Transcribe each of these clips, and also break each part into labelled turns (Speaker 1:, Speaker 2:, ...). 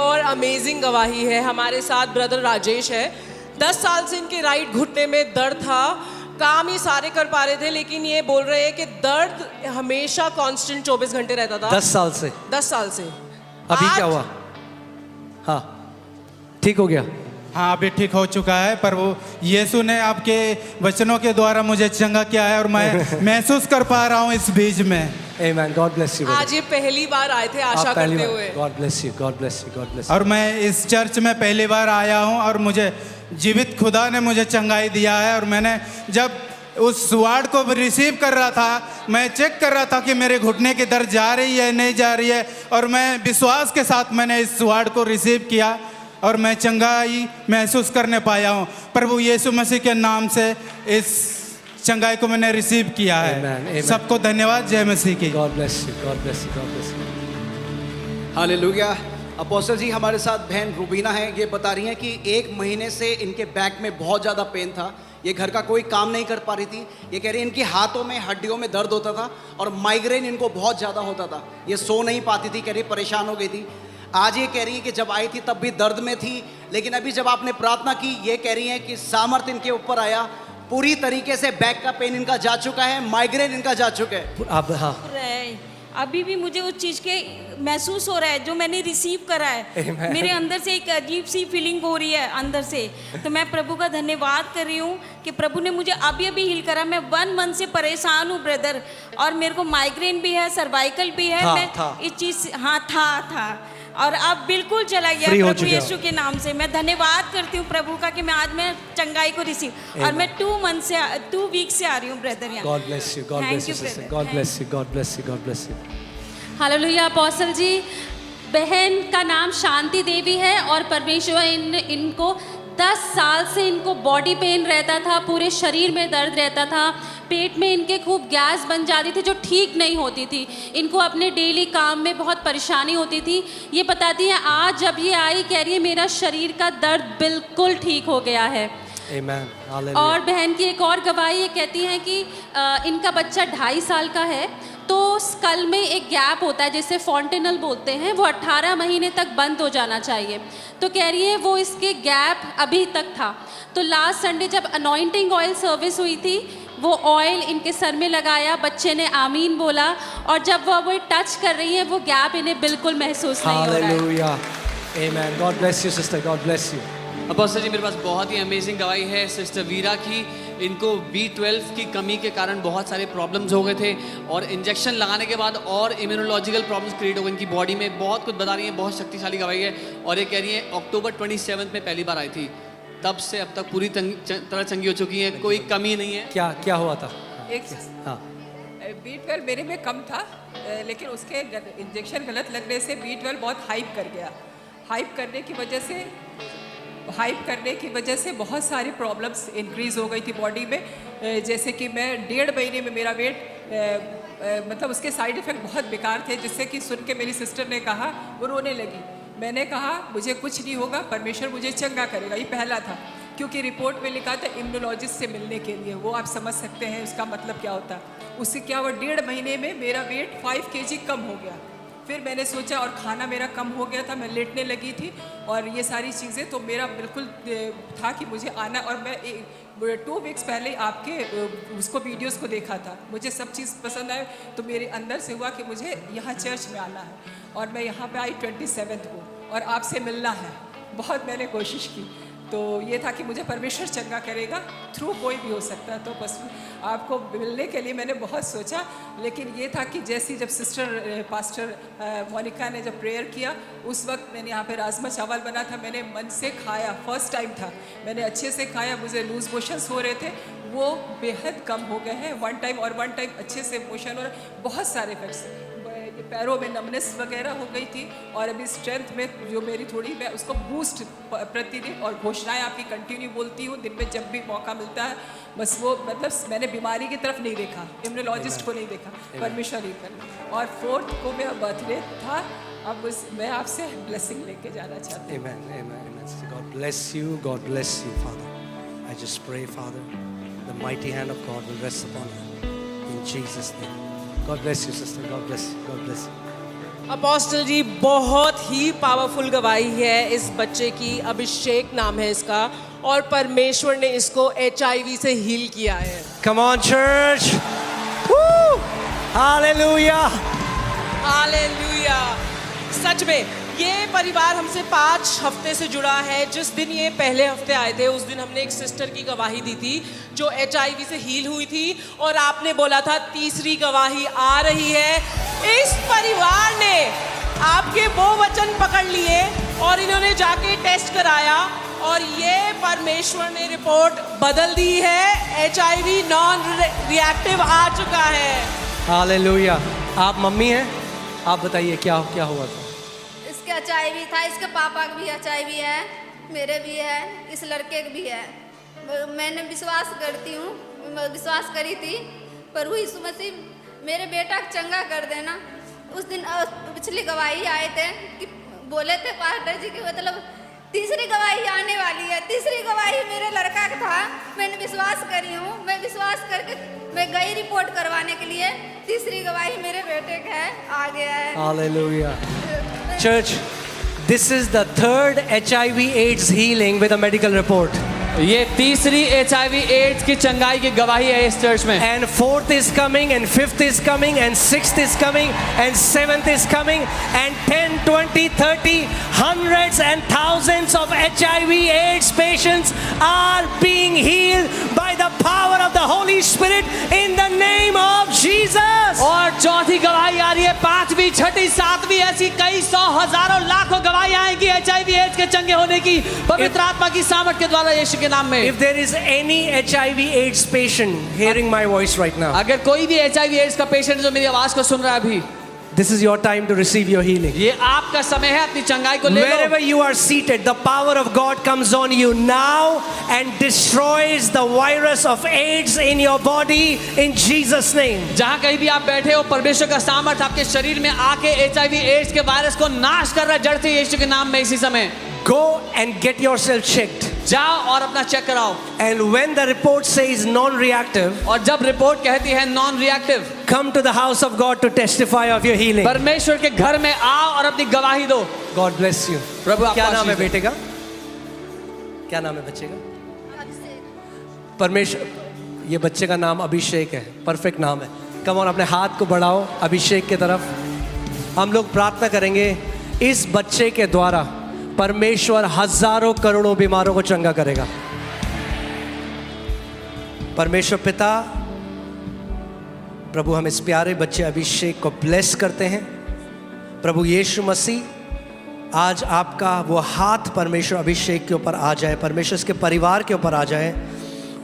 Speaker 1: और अमेजिंग गवाही है। हमारे साथ ब्रदर राजेश है। 10 साल से इनके राइट घुटने में दर्द था, काम ही सारे कर पा रहे थे, लेकिन ये बोल रहे हैं कि दर्द हमेशा कांस्टेंट 24 घंटे रहता था।
Speaker 2: 10 साल से
Speaker 1: 10 साल से।
Speaker 2: अभी क्या हुआ? हाँ, ठीक हो गया।
Speaker 3: हाँ, अभी ठीक हो चुका है। पर वो यीशु ने आपके वचनों के द्वारा मुझे चंगा किया है और मैं महसूस कर पा रहा हूँ इस बीज में।
Speaker 2: Amen. God bless you.
Speaker 1: आज ये पहली बार आए थे आशा करते हुए।
Speaker 2: God bless you. God bless you. God bless you.
Speaker 3: और मैं इस चर्च में पहली बार आया हूँ और मुझे जीवित खुदा ने मुझे चंगाई दिया है। और मैंने जब उस वार्ड को रिसीव कर रहा था, मैं चेक कर रहा था कि मेरे घुटने की दर्द जा रही है नहीं जा रही है, और मैं विश्वास के साथ मैंने इस वार्ड को रिसीव किया और मैं चंगाई महसूस करने पाया हूँ। प्रभु यीशु मसीह के नाम से इस चंगाई को मैंने रिसीव किया है।
Speaker 2: Amen, amen.
Speaker 3: सबको धन्यवाद। जय मसीह की।
Speaker 2: God bless you. God bless you. God bless you.
Speaker 4: Hallelujah. Apostle ji, हमारे साथ बहन रुबीना है। ये बता रही हैं कि 1 महीने से इनके बैक में बहुत ज़्यादा पेन था। ये घर का कोई काम नहीं कर पा रही थी। ये कह रही है इनके हाथों में हड्डियों में दर्द होता था और माइग्रेन इनको बहुत ज़्यादा होता था। ये सो नहीं पाती थी, कह रही परेशान हो गई थी। आज ये कह रही है कि जब आई थी तब भी दर्द में थी, लेकिन अभी जब आपने प्रार्थना की, ये कह रही है कि सामर्थ इनके ऊपर आया। पूरी तरीके से बैक का पेन इनका जा चुका है, माइग्रेन इनका जा चुका है।
Speaker 2: अब हाँ,
Speaker 5: अभी भी मुझे उस चीज़ के महसूस हो रहा है जो मैंने रिसीव करा है।
Speaker 2: Amen.
Speaker 5: मेरे अंदर से एक अजीब सी फीलिंग हो रही है अंदर से। तो मैं प्रभु का धन्यवाद कर रही हूँ कि प्रभु ने मुझे अभी हिल करा। मैं 1 मंथ से परेशान हूँ ब्रदर, और मेरे को माइग्रेन भी है, सर्वाइकल भी है। मैं इस चीज़ हाँ था और अब बिल्कुल चला गया प्रभु यीशु के नाम से। मैं धन्यवाद करती हूँ प्रभु का कि मैं आज मैं चंगाई को रिसीव, और मैं 2 वीक से आ रही हूँ ब्रदर यहाँ।
Speaker 2: God bless you. God bless you, sister. God bless you. God bless you. God bless you.
Speaker 6: Hallelujah. Apostle ji, बहन का नाम शांति देवी है और परमेश्वर इनको 10 साल से इनको बॉडी पेन रहता था, पूरे शरीर में दर्द रहता था, पेट में इनके खूब गैस बन जाती थी जो ठीक नहीं होती थी। इनको अपने डेली काम में बहुत परेशानी होती थी। ये बताती है आज जब ये आई, कह रही है मेरा शरीर का दर्द बिल्कुल ठीक हो गया है।
Speaker 2: Amen. Hallelujah.
Speaker 6: और बहन की एक और गवाही, ये कहती हैं कि इनका बच्चा 2.5 साल का है, तो स्कल में एक गैप होता है जिसे फॉन्टेनल बोलते हैं, वो 18 महीने तक बंद हो जाना चाहिए। तो कह रही है वो इसके गैप अभी तक था। तो लास्ट संडे जब अनॉइंटिंग ऑयल सर्विस हुई थी, वो ऑयल इनके सर में लगाया, बच्चे ने आमीन बोला, और जब वो टच कर रही है वो गैप इन्हें बिल्कुल महसूस नहीं हो रहा है।
Speaker 2: Hallelujah. Amen. God bless you, sister. God bless you.
Speaker 7: Apostle ji, मेरे पास बहुत ही अमेजिंग गवाही है सिस्टर वीरा की। इनको B12 की कमी के कारण बहुत सारे प्रॉब्लम्स हो गए थे, और इंजेक्शन लगाने के बाद और इम्यूनोलॉजिकल प्रॉब्लम्स क्रिएट हो गए इनकी बॉडी में। बहुत कुछ बता रही है, बहुत शक्तिशाली गवाही है। और ये कह रही है अक्टूबर 27 में पहली बार आई थी, तब से अब तक पूरी तरह चंगी हो चुकी है, कोई कमी नहीं है।
Speaker 2: क्या हुआ था? हाँ,
Speaker 8: B12 मेरे में कम था, लेकिन उसके इंजेक्शन गलत लगने से B12 बहुत हाइप कर गया। हाइप करने की वजह से बहुत सारी प्रॉब्लम्स इंक्रीज हो गई थी बॉडी में। जैसे कि मैं 1.5 महीने में मेरा वेट मतलब उसके साइड इफ़ेक्ट बहुत बेकार थे, जिससे कि सुन के मेरी सिस्टर ने कहा, वो रोने लगी। मैंने कहा मुझे कुछ नहीं होगा, परमेश्वर मुझे चंगा करेगा। ये पहला था, क्योंकि रिपोर्ट में लिखा था इम्यूनोलॉजिस्ट से मिलने के लिए। वो आप समझ सकते हैं उसका मतलब क्या होता है। उससे क्या हुआ, 1.5 महीने में मेरा वेट 5 kg कम हो गया। फिर मैंने सोचा, और खाना मेरा कम हो गया था, मैं लेटने लगी थी और ये सारी चीज़ें, तो मेरा बिल्कुल था कि मुझे आना। और मैं 2 वीक्स पहले आपके उसको वीडियोस को देखा था, मुझे सब चीज़ पसंद आए, तो मेरे अंदर से हुआ कि मुझे यहाँ चर्च में आना है। और मैं यहाँ पे आई 27 को, और आपसे मिलना है। बहुत मैंने कोशिश की, तो ये था कि मुझे परमेश्वर चंगा करेगा, थ्रू कोई भी हो सकता है। तो बस आपको मिलने के लिए मैंने बहुत सोचा, लेकिन ये था कि जैसी जब पास्टर मोनिका ने जब प्रेयर किया, उस वक्त मैंने यहाँ पे राजमा चावल बना था, मैंने मन से खाया। फर्स्ट टाइम था, मैंने अच्छे से खाया। मुझे लूज मोशंस हो रहे थे, वो बेहद कम हो गए हैं 1 टाइम अच्छे से मोशन हो रहा। बहुत सारे इफेक्ट्स, पैरों में नमनेस वगैरह हो गई थी, और अभी स्ट्रेंथ में जो मेरी थोड़ी, मैं उसको बूस्ट प्रतिदिन, और घोषणाएं आपकी कंटिन्यू बोलती हूँ दिन में जब भी मौका मिलता है। बस वो मतलब मैंने बीमारी की तरफ नहीं देखा, इम्यूनोलॉजिस्ट को नहीं देखा, परमेश्वर ही कर। और 4th को मेरा बर्थडे था। अब मैं आपसे ब्लेसिंग लेके जाना चाहती हूँ।
Speaker 2: Amen. Amen. Amen. God bless you. God bless you, Father. I just pray, Father, the mighty hand of God will rest upon you in Jesus' name. God bless you, sister. God bless you. God bless you.
Speaker 1: Apostle ji, बहुत ही powerful गवाही है इस बच्चे की। अभिषेक नाम है इसका, और परमेश्वर ने इसको HIV से हील किया है।
Speaker 2: Come on, church. Woo! Hallelujah.
Speaker 1: Hallelujah. सच में ये परिवार हमसे 5 हफ्ते से जुड़ा है। जिस दिन ये पहले हफ्ते आए थे उस दिन हमने एक सिस्टर की गवाही दी थी जो HIV से हील हुई थी, और आपने बोला था तीसरी गवाही आ रही है। इस परिवार ने आपके वो वचन पकड़ लिए और इन्होंने जाके टेस्ट कराया, और ये परमेश्वर ने रिपोर्ट बदल दी है। HIV नॉन रिएक्टिव आ चुका है।
Speaker 2: Hallelujah. आप मम्मी हैं? आप बताइए क्या हुआ था?
Speaker 9: इसके HIV था, इसके पापा का भी HIV है, मेरे भी है, इस लड़के का भी है। मैंने विश्वास करती हूँ, विश्वास करी थी, प्रभु यीशु मसीह मेरे बेटा को चंगा कर देना। उस दिन पिछली गवाही आए थे कि बोले थे पास्टर जी की मतलब तीसरी गवाही आने वाली है। तीसरी गवाही मेरे लड़का का था, मैंने विश्वास करी हूँ। मैं विश्वास करके मैं गई रिपोर्ट करवाने के लिए। तीसरी गवाही मेरे बेटे का है, आ गया है।
Speaker 2: Hallelujah. Church, this is the third HIV/AIDS healing with a medical report.
Speaker 7: ये तीसरी HIV/AIDS की चंगाई की गवाही है इस चर्च में।
Speaker 2: And fourth is coming, and fifth is coming, and sixth is coming, and seventh is coming, and 10, 20, 30, hundreds and thousands of HIV/AIDS patients are being healed by the power of the Holy Spirit in the name of Jesus.
Speaker 7: और चौथी गवाही आ रही है, 5वीं, 6ठी, 7वीं, ऐसी कई 100, हजारों, लाखों गवाही आएंगी HIV/AIDS के चंगे होने की पवित्र आत्मा की सामर्थ के द्वारा यीशु के नाम में।
Speaker 2: If there is any HIV/AIDS patient hearing my voice right now,
Speaker 7: अगर कोई भी HIV/AIDS का पेशेंट जो मेरी आवाज को सुन रहा है अभी,
Speaker 2: this is your time to receive your healing.
Speaker 7: ये आपका समय है अपनी चंगाई को ले लो।
Speaker 2: Wherever you are seated, the power of God comes on you now and destroys the virus of AIDS in your body in Jesus' name.
Speaker 7: जहाँ कहीं भी आप बैठे हो, परमेश्वर का सामर्थ आपके शरीर में आके HIV/AIDS के वायरस को नाश कर रहा है जड़ से यीशु के नाम में इसी समय।
Speaker 2: Go and get yourself checked.
Speaker 7: जाओ और अपना चेक कराओ।
Speaker 2: And when the report says non-reactive,
Speaker 7: और जब रिपोर्ट कहती है non reactive,
Speaker 2: come to the house of God to testify of your healing.
Speaker 7: परमेश्वर के घर में आओ और अपनी गवाही दो।
Speaker 2: God bless you.
Speaker 7: प्रभु आपको
Speaker 2: क्या नाम है
Speaker 7: आशीष दे।
Speaker 2: बेटे का? क्या नाम है बच्चे का? परमेश्वर, ये बच्चे का नाम अभिषेक है, परफेक्ट नाम है। कम ऑन, अपने हाथ को बढ़ाओ अभिषेक की तरफ। हम लोग प्रार्थना करेंगे इस बच्चे के द्वारा परमेश्वर हजारों करोड़ों बीमारों को चंगा करेगा। परमेश्वर पिता, प्रभु हम इस प्यारे बच्चे अभिषेक को ब्लेस करते हैं। प्रभु यीशु मसीह, आज आपका वो हाथ परमेश्वर अभिषेक के ऊपर आ जाए, परमेश्वर इसके परिवार के ऊपर आ जाए।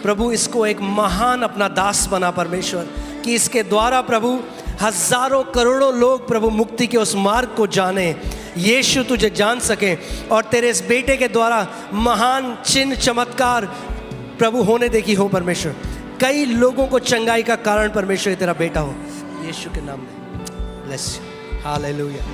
Speaker 2: प्रभु इसको एक महान अपना दास बना परमेश्वर, कि इसके द्वारा प्रभु हजारों करोड़ों लोग प्रभु मुक्ति के उस मार्ग को जाने, यीशु तुझे जान सके, और तेरे इस बेटे के द्वारा महान चिन्ह चमत्कार प्रभु होने देखी हो परमेश्वर। कई लोगों को चंगाई का कारण परमेश्वर तेरा बेटा हो, यीशु के नाम में। Bless you. हालेलुया।